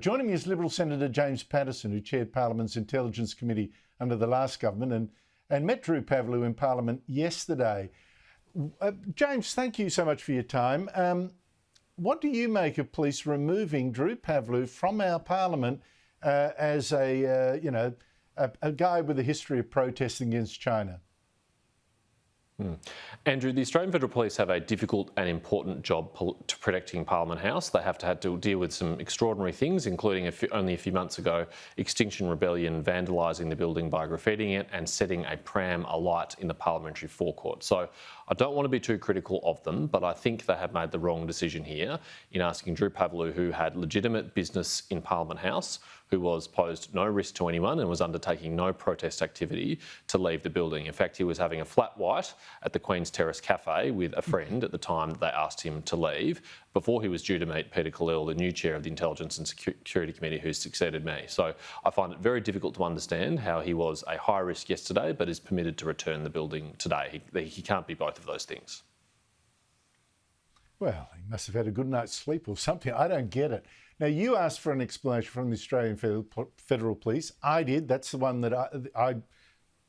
Joining me is Liberal Senator James Paterson, who chaired Parliament's Intelligence Committee under the last government and met Drew Pavlou in Parliament yesterday. James, thank you so much for your time. What do you make of police removing Drew Pavlou from our Parliament as a guy with a history of protesting against China? Andrew, the Australian Federal Police have a difficult and important job to protecting Parliament House. They have to deal with some extraordinary things, including only a few months ago, Extinction Rebellion vandalising the building by graffitiing it and setting a pram alight in the parliamentary forecourt. So I don't want to be too critical of them, but I think they have made the wrong decision here in asking Drew Pavlou, who had legitimate business in Parliament House, who posed no risk to anyone and was undertaking no protest activity, to leave the building. In fact, he was having a flat white at the Queen's Terrace Cafe with a friend at the time they asked him to leave, before he was due to meet Peter Khalil, the new chair of the Intelligence and Security Committee who succeeded me. So I find it very difficult to understand how he was a high risk yesterday but is permitted to return the building today. He can't be both of those things. Well, he must have had a good night's sleep or something. I don't get it. Now, you asked for an explanation from the Australian Federal Police. I did. That's the one that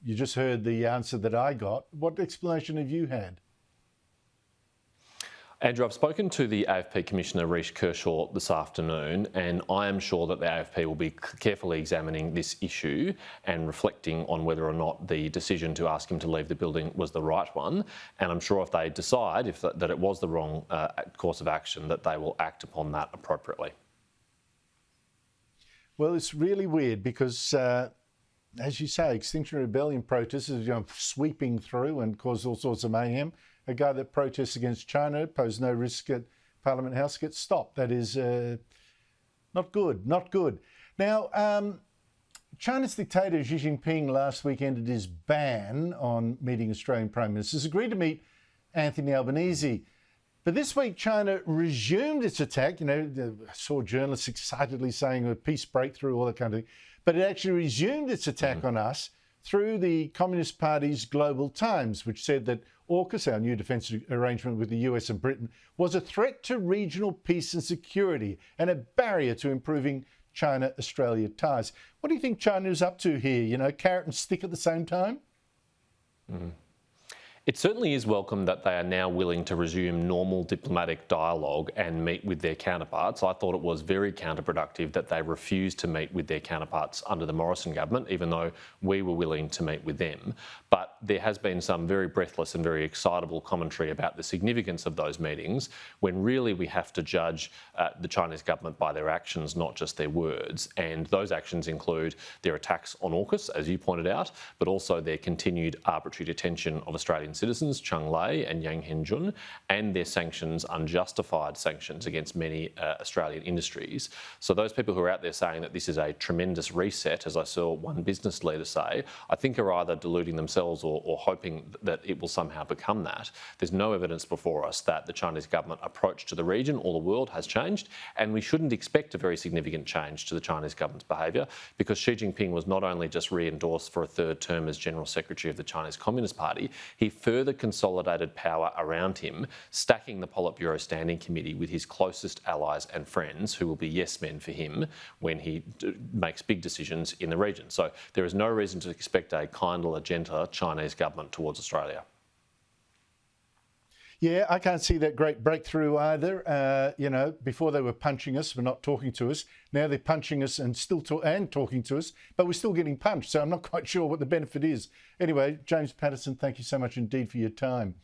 you just heard the answer that I got. What explanation have you had? Andrew, I've spoken to the AFP Commissioner Rishi Kershaw this afternoon, and I am sure that the AFP will be carefully examining this issue and reflecting on whether or not the decision to ask him to leave the building was the right one. And I'm sure if they decide that it was the wrong course of action, that they will act upon that appropriately. Well, it's really weird because, as you say, Extinction Rebellion protesters sweeping through and caused all sorts of mayhem. A guy that protests against China, posed no risk at Parliament House, gets stopped. That is not good, not good. Now, China's dictator Xi Jinping last week ended his ban on meeting Australian Prime Ministers, agreed to meet Anthony Albanese. But this week, China resumed its attack. I saw journalists excitedly saying a peace breakthrough, all that kind of thing. But it actually resumed its attack on us through the Communist Party's Global Times, which said that AUKUS, our new defence arrangement with the US and Britain, was a threat to regional peace and security and a barrier to improving China-Australia ties. What do you think China is up to here? Carrot and stick at the same time? It certainly is welcome that they are now willing to resume normal diplomatic dialogue and meet with their counterparts. I thought it was very counterproductive that they refused to meet with their counterparts under the Morrison government, even though we were willing to meet with them. But there has been some very breathless and very excitable commentary about the significance of those meetings, when really we have to judge the Chinese government by their actions, not just their words. And those actions include their attacks on AUKUS, as you pointed out, but also their continued arbitrary detention of Australian citizens, Cheng Lei and Yang Henjun, and their sanctions, unjustified sanctions against many Australian industries. So those people who are out there saying that this is a tremendous reset, as I saw one business leader say, I think are either deluding themselves or hoping that it will somehow become that. There's no evidence before us that the Chinese government approach to the region or the world has changed, and we shouldn't expect a very significant change to the Chinese government's behaviour, because Xi Jinping was not only just re-endorsed for a third term as General Secretary of the Chinese Communist Party, he further consolidated power around him, stacking the Politburo Standing Committee with his closest allies and friends, who will be yes men for him when he makes big decisions in the region. So there is no reason to expect a kinder, gentler Chinese government towards Australia. Yeah, I can't see that great breakthrough either. Before they were punching us for not talking to us. Now they're punching us and talking to us, but we're still getting punched. So I'm not quite sure what the benefit is. Anyway, James Paterson, thank you so much indeed for your time.